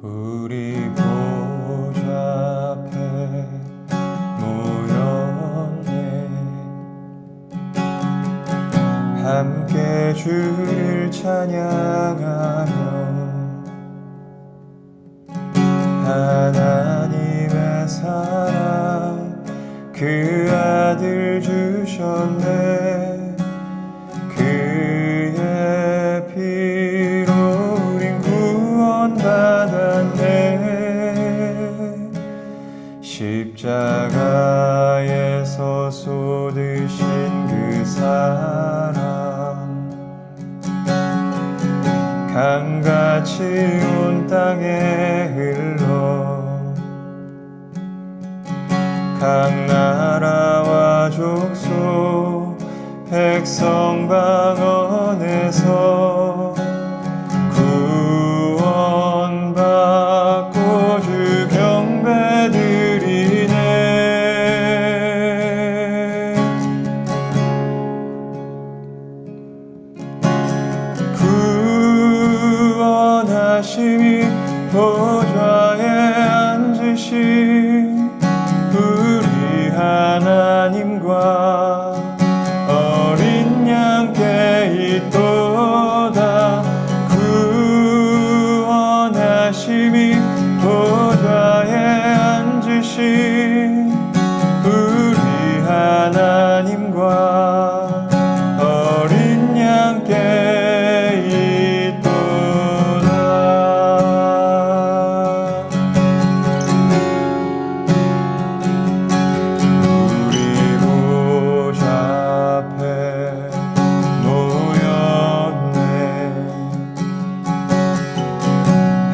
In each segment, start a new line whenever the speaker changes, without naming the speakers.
우리 보좌 앞에 모였네. 함께 주를 찬양하며 하나님의 사랑 그 아들 주셨네. 그의 피로 우린 구원받았네. 십자가에서 쏟으신 그 사랑 강같이 온 땅에 흘러 각 나라와 족속 백성 방언에서 구원받고 주 경배드리네. 구원하심이 보좌에 앉으신 우리 하나님과 어린 양께 있도다. 구원하심이 보좌에 앉으신 우리 하나님과 어린 양께 있도다. 우리 보좌 앞에 모였네.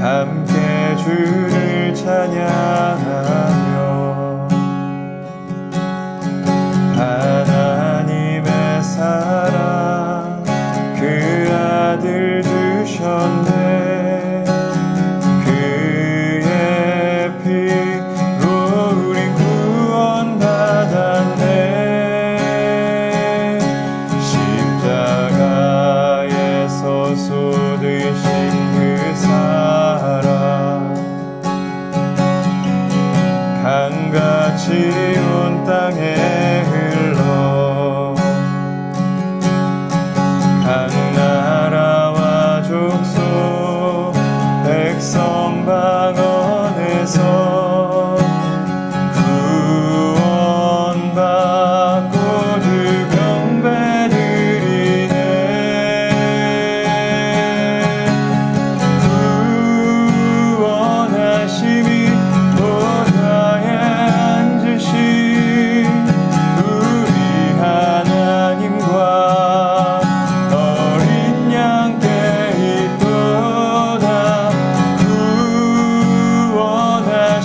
함께 주를 찬양하며 하나님의 사랑 그 아들 주셨네. 그의 피로 우린 구원받았네. 십자가에서 쏟으신 그 사랑 강같이 온 땅에 흘러 각 나라와 족속 백성 방언에서 구원받고 주 경배드리네. 구원하심이 보좌에 앉으신 우리 하나님과 어린 양께 있도다. 구원하심이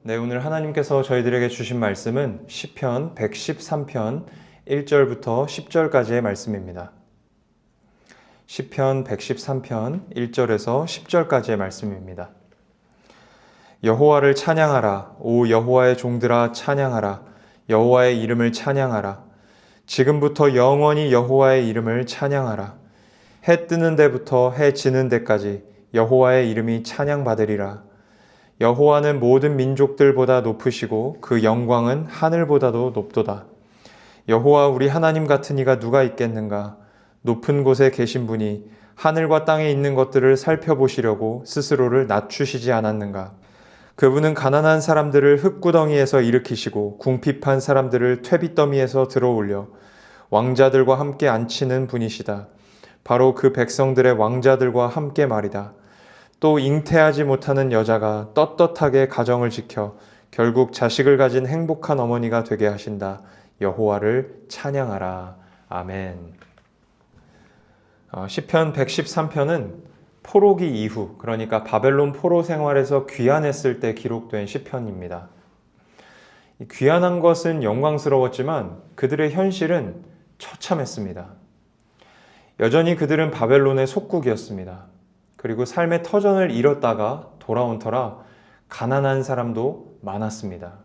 네, 오늘 하나님께서 저희들에게 주신 말씀은 시편 113편 1절부터 10절까지의 말씀입니다. 시편 113편 1절에서 10절까지의 말씀입니다. 여호와를 찬양하라. 오 여호와의 종들아 찬양하라. 여호와의 이름을 찬양하라. 지금부터 영원히 여호와의 이름을 찬양하라. 해 뜨는 데부터 해 지는 데까지 여호와의 이름이 찬양받으리라. 여호와는 모든 민족들보다 높으시고 그 영광은 하늘보다도 높도다. 여호와 우리 하나님 같은 이가 누가 있겠는가? 높은 곳에 계신 분이 하늘과 땅에 있는 것들을 살펴보시려고 스스로를 낮추시지 않았는가? 그분은 가난한 사람들을 흙구덩이에서 일으키시고 궁핍한 사람들을 퇴비더미에서 들어올려 왕자들과 함께 앉히는 분이시다. 바로 그 백성들의 왕자들과 함께 말이다. 또 잉태하지 못하는 여자가 떳떳하게 가정을 지켜 결국 자식을 가진 행복한 어머니가 되게 하신다. 여호와를 찬양하라. 아멘. 시편 113편은 포로기 이후, 그러니까 바벨론 포로 생활에서 귀환했을 때 기록된 시편입니다. 귀환한 것은 영광스러웠지만 그들의 현실은 처참했습니다. 여전히 그들은 바벨론의 속국이었습니다. 그리고 삶의 터전을 잃었다가 돌아온 터라 가난한 사람도 많았습니다.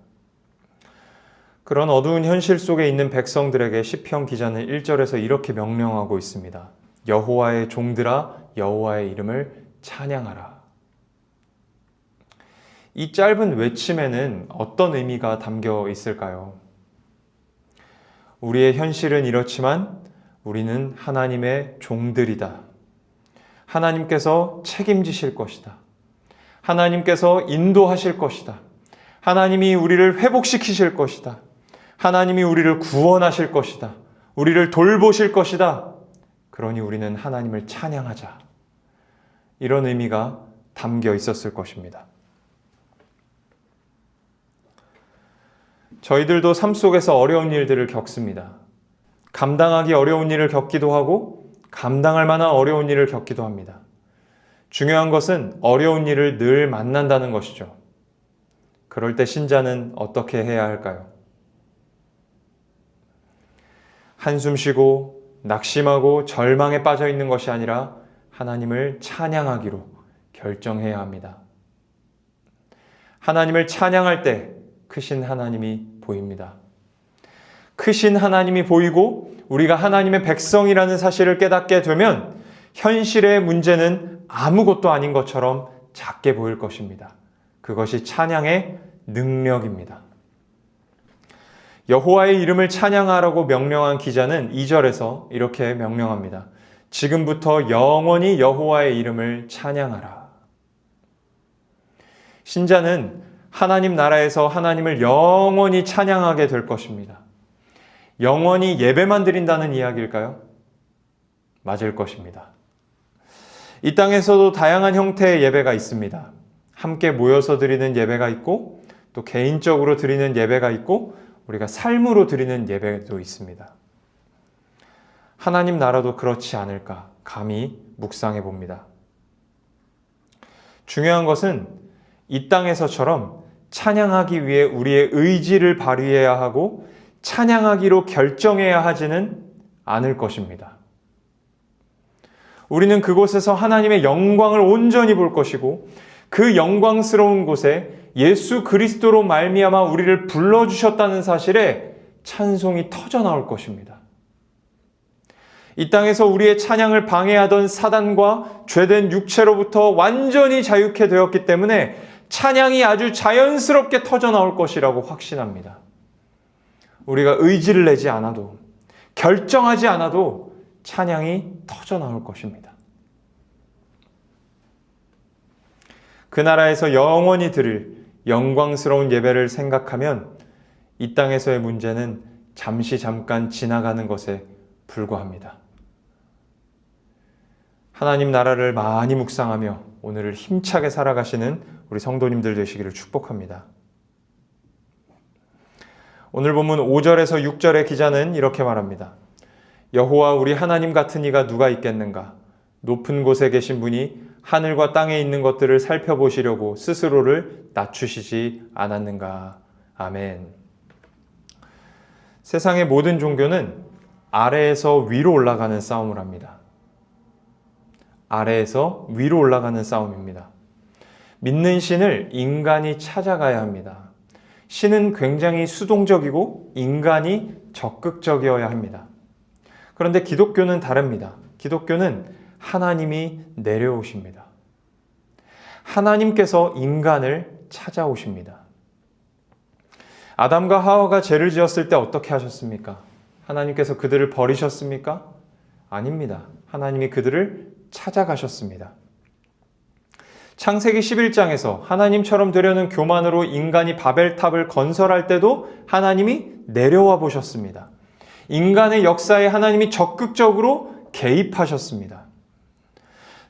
그런 어두운 현실 속에 있는 백성들에게 시편 기자는 1절에서 이렇게 명령하고 있습니다. 여호와의 종들아 여호와의 이름을 찬양하라. 이 짧은 외침에는 어떤 의미가 담겨 있을까요? 우리의 현실은 이렇지만 우리는 하나님의 종들이다. 하나님께서 책임지실 것이다. 하나님께서 인도하실 것이다. 하나님이 우리를 회복시키실 것이다. 하나님이 우리를 구원하실 것이다. 우리를 돌보실 것이다. 그러니 우리는 하나님을 찬양하자. 이런 의미가 담겨 있었을 것입니다. 저희들도 삶 속에서 어려운 일들을 겪습니다. 감당하기 어려운 일을 겪기도 하고 감당할 만한 어려운 일을 겪기도 합니다. 중요한 것은 어려운 일을 늘 만난다는 것이죠. 그럴 때 신자는 어떻게 해야 할까요? 한숨 쉬고 낙심하고 절망에 빠져 있는 것이 아니라 하나님을 찬양하기로 결정해야 합니다. 하나님을 찬양할 때 크신 하나님이 보입니다. 크신 하나님이 보이고 우리가 하나님의 백성이라는 사실을 깨닫게 되면 현실의 문제는 아무것도 아닌 것처럼 작게 보일 것입니다. 그것이 찬양의 능력입니다. 여호와의 이름을 찬양하라고 명령한 기자는 2절에서 이렇게 명령합니다. 지금부터 영원히 여호와의 이름을 찬양하라. 신자는 하나님 나라에서 하나님을 영원히 찬양하게 될 것입니다. 영원히 예배만 드린다는 이야기일까요? 맞을 것입니다. 이 땅에서도 다양한 형태의 예배가 있습니다. 함께 모여서 드리는 예배가 있고 또 개인적으로 드리는 예배가 있고 우리가 삶으로 드리는 예배도 있습니다. 하나님 나라도 그렇지 않을까 감히 묵상해 봅니다. 중요한 것은 이 땅에서처럼 찬양하기 위해 우리의 의지를 발휘해야 하고 찬양하기로 결정해야 하지는 않을 것입니다. 우리는 그곳에서 하나님의 영광을 온전히 볼 것이고 그 영광스러운 곳에 예수 그리스도로 말미암아 우리를 불러주셨다는 사실에 찬송이 터져나올 것입니다. 이 땅에서 우리의 찬양을 방해하던 사단과 죄된 육체로부터 완전히 자유케 되었기 때문에 찬양이 아주 자연스럽게 터져나올 것이라고 확신합니다. 우리가 의지를 내지 않아도 결정하지 않아도 찬양이 터져나올 것입니다. 그 나라에서 영원히 드릴 영광스러운 예배를 생각하면 이 땅에서의 문제는 잠깐 지나가는 것에 불과합니다. 하나님 나라를 많이 묵상하며 오늘을 힘차게 살아가시는 우리 성도님들 되시기를 축복합니다. 오늘 본문 5절에서 6절의 기자는 이렇게 말합니다. 여호와 우리 하나님 같은 이가 누가 있겠는가? 높은 곳에 계신 분이 하늘과 땅에 있는 것들을 살펴보시려고 스스로를 낮추시지 않았는가. 아멘. 세상의 모든 종교는 아래에서 위로 올라가는 싸움을 합니다. 아래에서 위로 올라가는 싸움입니다. 믿는 신을 인간이 찾아가야 합니다. 신은 굉장히 수동적이고 인간이 적극적이어야 합니다. 그런데 기독교는 다릅니다. 기독교는 하나님이 내려오십니다. 하나님께서 인간을 찾아오십니다. 아담과 하와가 죄를 지었을 때 어떻게 하셨습니까? 하나님께서 그들을 버리셨습니까? 아닙니다. 하나님이 그들을 찾아가셨습니다. 창세기 11장에서 하나님처럼 되려는 교만으로 인간이 바벨탑을 건설할 때도 하나님이 내려와 보셨습니다. 인간의 역사에 하나님이 적극적으로 개입하셨습니다.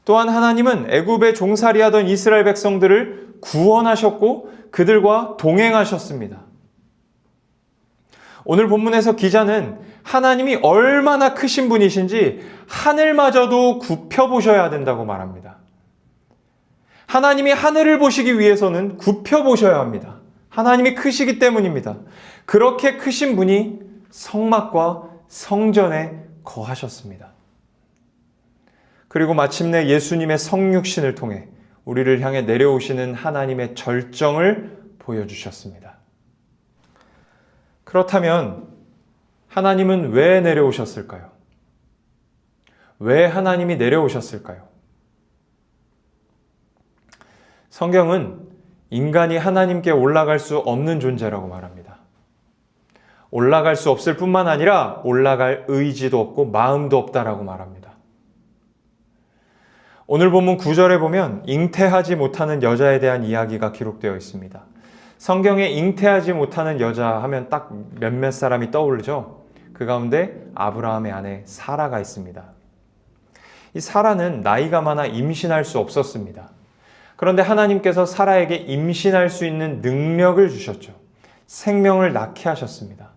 또한 하나님은 애굽에 종살이하던 이스라엘 백성들을 구원하셨고 그들과 동행하셨습니다. 오늘 본문에서 기자는 하나님이 얼마나 크신 분이신지 하늘마저도 굽혀보셔야 된다고 말합니다. 하나님이 하늘을 보시기 위해서는 굽혀보셔야 합니다. 하나님이 크시기 때문입니다. 그렇게 크신 분이 성막과 성전에 거하셨습니다. 그리고 마침내 예수님의 성육신을 통해 우리를 향해 내려오시는 하나님의 절정을 보여주셨습니다. 그렇다면 하나님은 왜 내려오셨을까요? 왜 하나님이 내려오셨을까요? 성경은 인간이 하나님께 올라갈 수 없는 존재라고 말합니다. 올라갈 수 없을 뿐만 아니라 올라갈 의지도 없고 마음도 없다라고 말합니다. 오늘 본문 9절에 보면 잉태하지 못하는 여자에 대한 이야기가 기록되어 있습니다. 성경에 잉태하지 못하는 여자 하면 딱 몇몇 사람이 떠오르죠. 그 가운데 아브라함의 아내 사라가 있습니다. 이 사라는 나이가 많아 임신할 수 없었습니다. 그런데 하나님께서 사라에게 임신할 수 있는 능력을 주셨죠. 생명을 낳게 하셨습니다.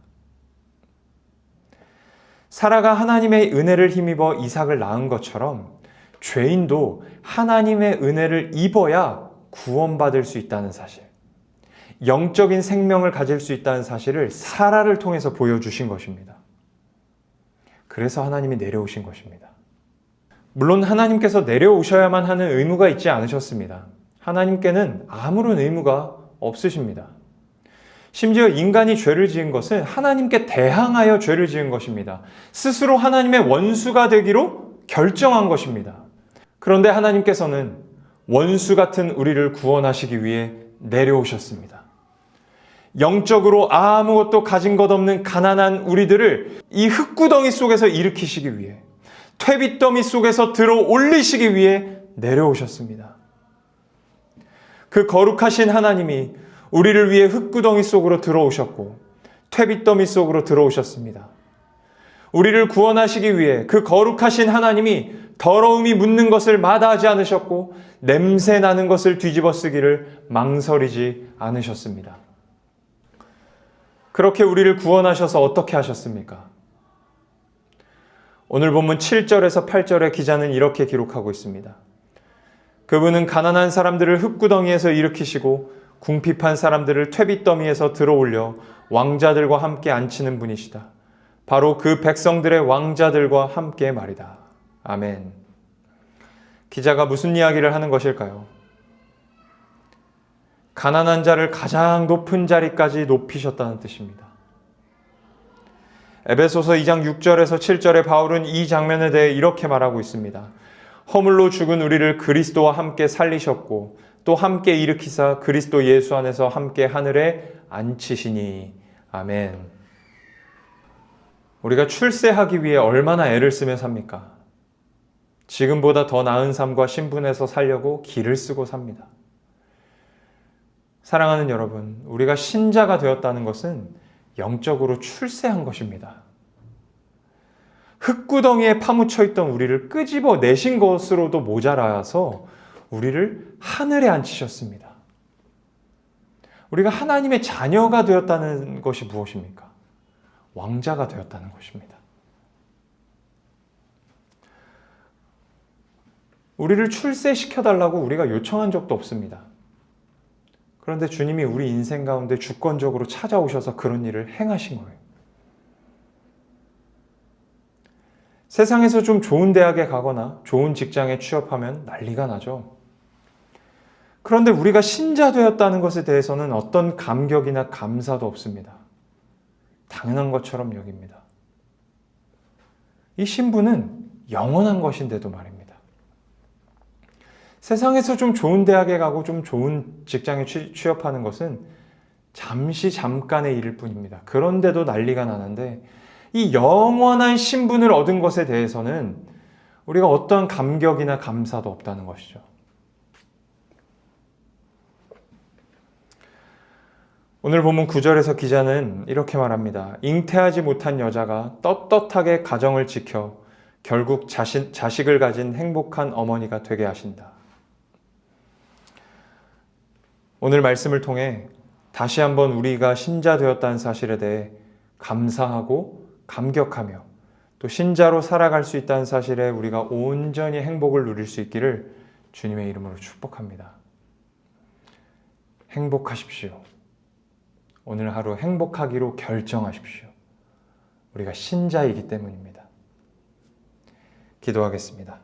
사라가 하나님의 은혜를 힘입어 이삭을 낳은 것처럼 죄인도 하나님의 은혜를 입어야 구원받을 수 있다는 사실, 영적인 생명을 가질 수 있다는 사실을 사라를 통해서 보여주신 것입니다. 그래서 하나님이 내려오신 것입니다. 물론 하나님께서 내려오셔야만 하는 의무가 있지 않으셨습니다. 하나님께는 아무런 의무가 없으십니다. 심지어 인간이 죄를 지은 것은 하나님께 대항하여 죄를 지은 것입니다. 스스로 하나님의 원수가 되기로 결정한 것입니다. 그런데 하나님께서는 원수 같은 우리를 구원하시기 위해 내려오셨습니다. 영적으로 아무것도 가진 것 없는 가난한 우리들을 이 흙구덩이 속에서 일으키시기 위해, 퇴비더미 속에서 들어 올리시기 위해 내려오셨습니다. 그 거룩하신 하나님이 우리를 위해 흙구덩이 속으로 들어오셨고 퇴비더미 속으로 들어오셨습니다. 우리를 구원하시기 위해 그 거룩하신 하나님이 더러움이 묻는 것을 마다하지 않으셨고 냄새 나는 것을 뒤집어 쓰기를 망설이지 않으셨습니다. 그렇게 우리를 구원하셔서 어떻게 하셨습니까? 오늘 본문 7절에서 8절의 기자는 이렇게 기록하고 있습니다. 그분은 가난한 사람들을 흙구덩이에서 일으키시고 궁핍한 사람들을 퇴비더미에서 들어올려 왕자들과 함께 앉히는 분이시다. 바로 그 백성들의 왕자들과 함께 말이다. 아멘. 기자가 무슨 이야기를 하는 것일까요? 가난한 자를 가장 높은 자리까지 높이셨다는 뜻입니다. 에베소서 2장 6절에서 7절에 바울은 이 장면에 대해 이렇게 말하고 있습니다. 허물로 죽은 우리를 그리스도와 함께 살리셨고 또 함께 일으키사 그리스도 예수 안에서 함께 하늘에 앉히시니. 아멘. 우리가 출세하기 위해 얼마나 애를 쓰며 삽니까? 지금보다 더 나은 삶과 신분에서 살려고 기를 쓰고 삽니다. 사랑하는 여러분, 우리가 신자가 되었다는 것은 영적으로 출세한 것입니다. 흙구덩이에 파묻혀 있던 우리를 끄집어 내신 것으로도 모자라서 우리를 하늘에 앉히셨습니다. 우리가 하나님의 자녀가 되었다는 것이 무엇입니까? 왕자가 되었다는 것입니다. 우리를 출세시켜달라고 우리가 요청한 적도 없습니다. 그런데 주님이 우리 인생 가운데 주권적으로 찾아오셔서 그런 일을 행하신 거예요. 세상에서 좀 좋은 대학에 가거나 좋은 직장에 취업하면 난리가 나죠. 그런데 우리가 신자 되었다는 것에 대해서는 어떤 감격이나 감사도 없습니다. 당연한 것처럼 여깁니다. 이 신분은 영원한 것인데도 말입니다. 세상에서 좀 좋은 대학에 가고 좀 좋은 직장에 취업하는 것은 잠깐의 일일 뿐입니다. 그런데도 난리가 나는데 이 영원한 신분을 얻은 것에 대해서는 우리가 어떠한 감격이나 감사도 없다는 것이죠. 오늘 본문 9절에서 기자는 이렇게 말합니다. 잉태하지 못한 여자가 떳떳하게 가정을 지켜 결국 자식을 가진 행복한 어머니가 되게 하신다. 오늘 말씀을 통해 다시 한번 우리가 신자 되었다는 사실에 대해 감사하고 감격하며 또 신자로 살아갈 수 있다는 사실에 우리가 온전히 행복을 누릴 수 있기를 주님의 이름으로 축복합니다. 행복하십시오. 오늘 하루 행복하기로 결정하십시오. 우리가 신자이기 때문입니다. 기도하겠습니다.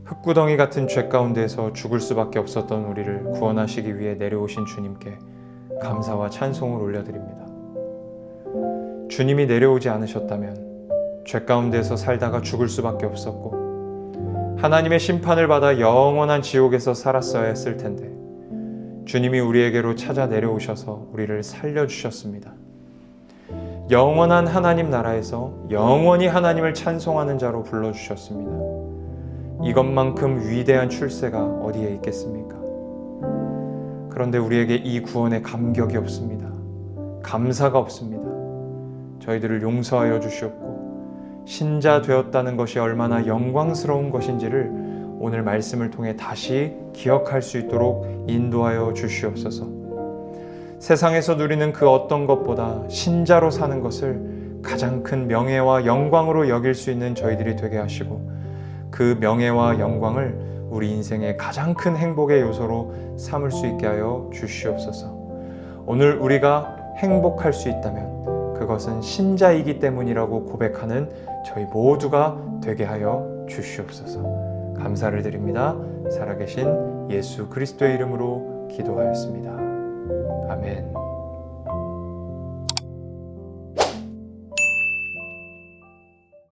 흙구덩이 같은 죄 가운데에서 죽을 수밖에 없었던 우리를 구원하시기 위해 내려오신 주님께 감사와 찬송을 올려드립니다. 주님이 내려오지 않으셨다면 죄 가운데에서 살다가 죽을 수밖에 없었고 하나님의 심판을 받아 영원한 지옥에서 살았어야 했을 텐데 주님이 우리에게로 찾아 내려오셔서 우리를 살려주셨습니다. 영원한 하나님 나라에서 영원히 하나님을 찬송하는 자로 불러주셨습니다. 이것만큼 위대한 출세가 어디에 있겠습니까? 그런데 우리에게 이 구원에 감격이 없습니다. 감사가 없습니다. 저희들을 용서하여 주시옵고 신자 되었다는 것이 얼마나 영광스러운 것인지를 오늘 말씀을 통해 다시 기억할 수 있도록 인도하여 주시옵소서. 세상에서 누리는 그 어떤 것보다 신자로 사는 것을 가장 큰 명예와 영광으로 여길 수 있는 저희들이 되게 하시고 그 명예와 영광을 우리 인생의 가장 큰 행복의 요소로 삼을 수 있게 하여 주시옵소서. 오늘 우리가 행복할 수 있다면 그것은 신자이기 때문이라고 고백하는 저희 모두가 되게 하여 주시옵소서. 감사를 드립니다. 살아계신 예수 그리스도의 이름으로 기도하였습니다. 아멘.